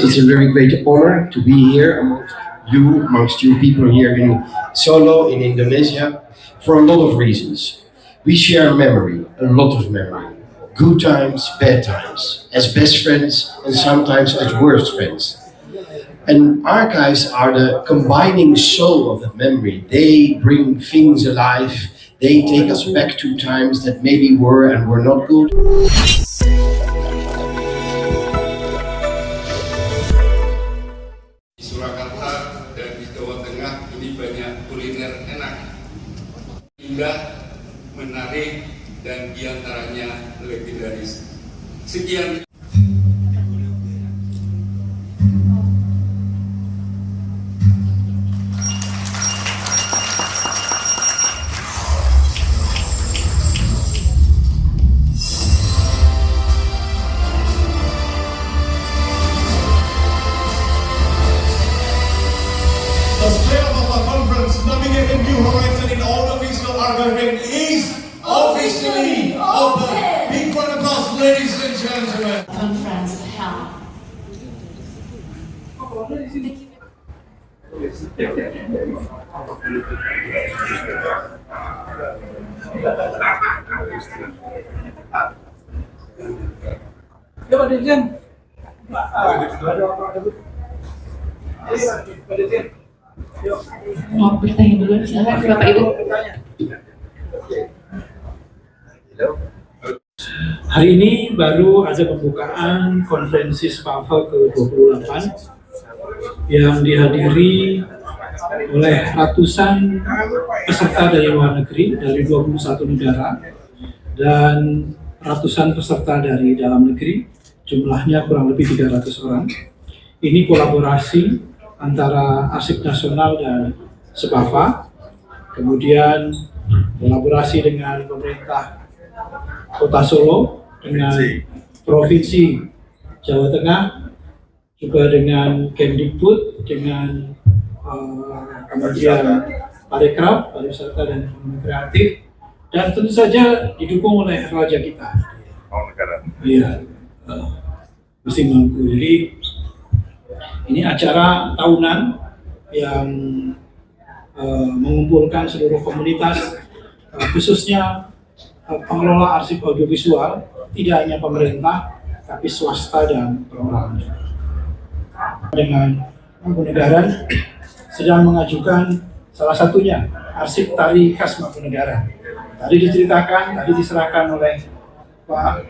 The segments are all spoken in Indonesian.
it's a very great honor to be here amongst you people here in Solo, in Indonesia, for a lot of reasons. We share memory, a lot of memory. Good times, bad times, as best friends and sometimes as worst friends. And archives are the combining soul of that memory. They bring things alive. They take us back to times that maybe were and were not good. Di Surakarta dan di Jawa Tengah ini banyak kuliner enak, indah, menarik, dan diantaranya legendaris. Sekian. The spirit of our conference, navigating new horizons in audiovisual archiving, is officially open. Big round of applause, ladies and gentlemen. Conference held. Mau bertanya dulu, silakan Bapak Ibu. Hari ini baru ada pembukaan konferensi SPAFA ke-28 yang dihadiri oleh ratusan peserta dari luar negeri, dari 21 negara, dan ratusan peserta dari dalam negeri, jumlahnya kurang lebih 300 orang. Ini kolaborasi antara Arsip Nasional dan SPAFA, kemudian kolaborasi dengan pemerintah Kota Solo, dengan Provinsi Jawa Tengah, juga dengan Kemdikbud, dengan kemudian Parekraf, Pariwisata dan Ekonomi Kreatif, dan tentu saja didukung oleh raja kita. Iya, Gusti Mangku. Jadi ini acara tahunan yang mengumpulkan seluruh komunitas, khususnya pengelola arsip audiovisual, tidak hanya pemerintah, tapi swasta dan perorangan. Dengan Mangkunegaran sedang mengajukan salah satunya arsip tari khas Mangkunegaran. Tadi diceritakan, tadi diserahkan oleh Pak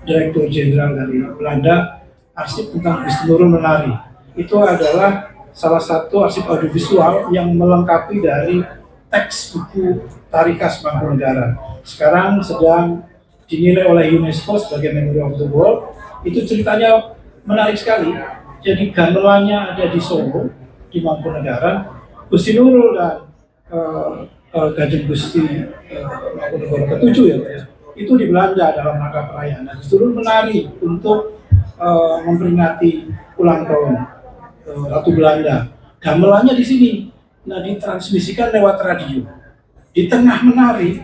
Direktur Jenderal dari Belanda, arsip tentang Gusti Nurul menari. Itu adalah salah satu arsip audiovisual yang melengkapi dari teks buku tari khas Mangkunegaran. Sekarang sedang dinilai oleh UNESCO sebagai Memory of the World. Itu ceritanya menarik sekali. Jadi gamelannya ada di Solo, di Mangkunegaran. Gusti Nurul dan Kanjeng Gusti Mangkunegara ke-7 ya, itu di Belanda dalam rangka perayaan. Gusti Nurul menari untuk memperingati ulang tahun Ratu Belanda. Gamelannya di sini. Nah, ditransmisikan lewat radio. Di tengah menari,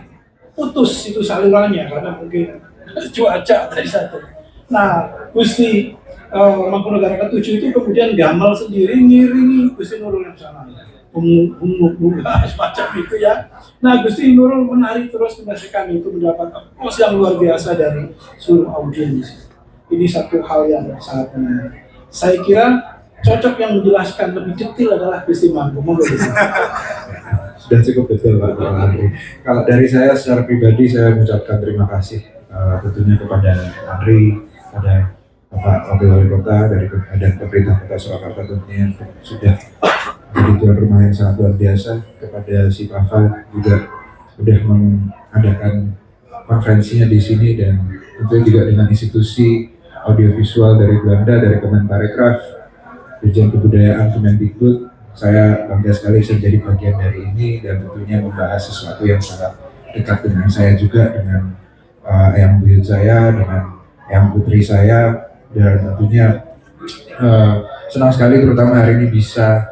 putus itu salurannya karena mungkin cuaca tadi satu. Nah, Gusti Mangkunegara ke-7 itu kemudian gamel sendiri ngiringi Gusti Nurul yang sana. Bunga semacam itu ya. Nah, Gusti Nurul menari terus menyaksikan itu, mendapat aplaus yang luar biasa dari seluruh audiens. Ini satu hal yang sangat menarik. Saya kira cocok yang menjelaskan lebih detail adalah Gusti Mangku. Sudah cukup betul Pak Andri. Kalau dari saya secara pribadi saya mengucapkan terima kasih tentunya kepada Andri, pada Bapak Wakil Wali Kota dan pemerintah Kota Surakarta tentunya sudah jadi tuan rumah yang sangat luar biasa, kepada SPAFA juga sudah mengadakan konferensinya di sini, dan tentunya juga dengan institusi audiovisual dari Belanda, dari Kemenparekraf, Dirjen Kebudayaan Kemendikbud. Saya bangga sekali bisa jadi bagian dari ini dan tentunya membahas sesuatu yang sangat dekat dengan saya juga, dengan yang buyut saya, dengan yang putri saya, dan tentunya senang sekali terutama hari ini bisa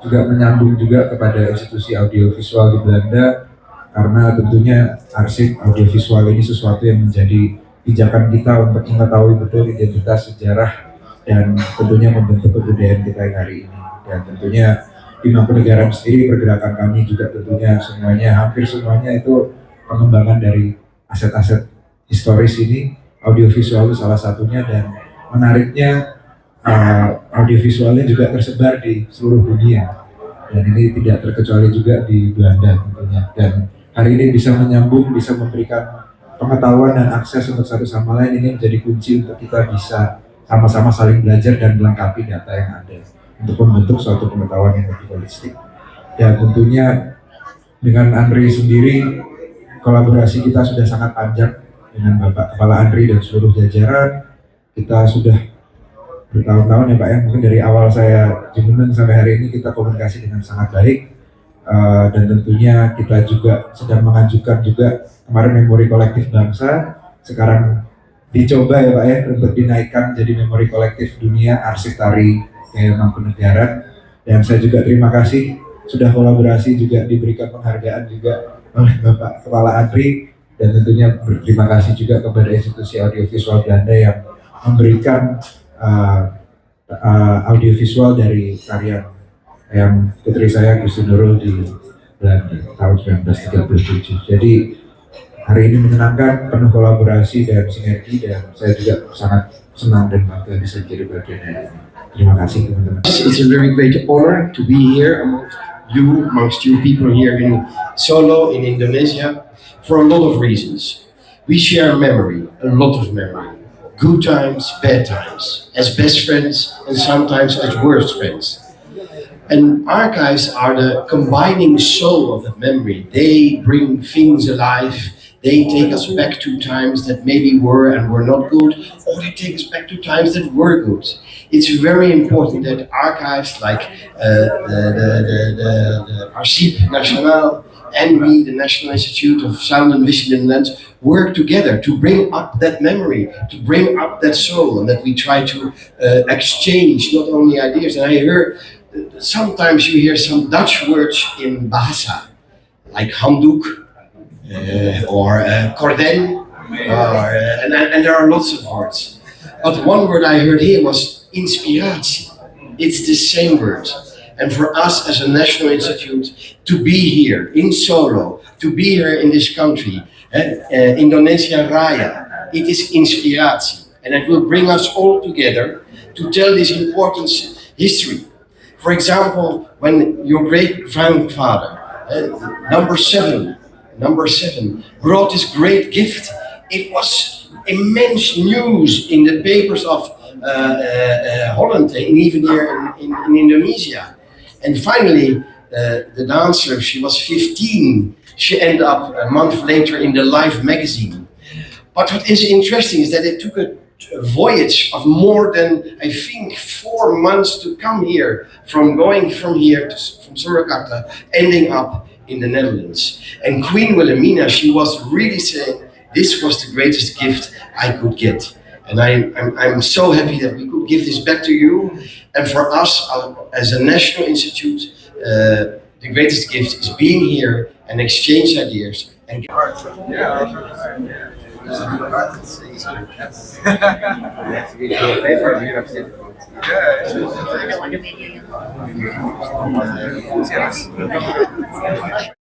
juga menyambung juga kepada institusi audiovisual di Belanda, karena tentunya arsip audiovisual ini sesuatu yang menjadi pijakan kita untuk mengetahui betul identitas sejarah dan tentunya membentuk kebudayaan kita yang hari ini. Dan tentunya di Mangkunegaran sendiri pergerakan kami juga tentunya hampir semuanya itu pengembangan dari aset-aset historis ini. Audiovisual itu salah satunya, dan menariknya audiovisualnya juga tersebar di seluruh dunia, dan ini tidak terkecuali juga di Belanda tentunya. Dan hari ini bisa menyambung, bisa memberikan pengetahuan dan akses untuk satu sama lain, ini menjadi kunci untuk kita bisa sama-sama saling belajar dan melengkapi data yang ada untuk membentuk suatu pengetahuan yang lebih holistik. Dan tentunya dengan Andri sendiri, kolaborasi kita sudah sangat panjang dengan Bapak Kepala Andri dan seluruh jajaran. Kita sudah bertahun-tahun ya Pak ya, mungkin dari awal saya Jumeneng sampai hari ini kita komunikasi dengan sangat baik. Dan tentunya kita juga sedang mengajukan juga kemarin memori kolektif bangsa, sekarang dicoba ya Pak ya untuk dinaikkan jadi memori kolektif dunia arsip tari Mangkunegaran. Dan saya juga terima kasih sudah kolaborasi, juga diberikan penghargaan juga oleh Bapak Kepala Andri. Dan tentunya berterima kasih juga kepada institusi audiovisual Belanda yang memberikan audiovisual dari karya yang putri saya Gusti Nurul di Belanda tahun 1937. Jadi hari ini menyenangkan, penuh kolaborasi dan sinergi, dan saya juga sangat senang dan bangga bisa jadi bagian dari ini. Terima kasih teman-teman. It's a very great honor to be here amongst you people here in Solo, in Indonesia, for a lot of reasons. We share memory, a lot of memory. Good times, bad times, as best friends and sometimes as worst friends. And archives are the combining soul of that memory. They bring things alive. They take us back to times that maybe were and were not good, or they take us back to times that were good. It's very important that archives like the Archives Nationaal and we, the National Institute of Sound and Vision in the Netherlands, work together to bring up that memory, to bring up that soul, and that we try to exchange not only ideas. And I hear, sometimes you hear some Dutch words in Bahasa, like handdoek, or cordon, and there are lots of words. But one word I heard here was inspiratie. It's the same word. And for us as a national institute to be here in Solo, to be here in this country, Indonesia Raya, it is inspiratie. And it will bring us all together to tell this important history. For example, when your great-grandfather, number seven, brought this great gift, it was immense news in the papers of Holland and even here in Indonesia. And finally, the dancer, she was 15. She ended up a month later in the Life magazine. But what is interesting is that it took a voyage of more than, I think, 4 months to come here, from Surakarta, ending up in the Netherlands. And Queen Wilhelmina, she was really saying, this was the greatest gift I could get. And I'm so happy that we could give this back to you. And for us, as a national institute, the greatest gift is being here and exchange ideas. And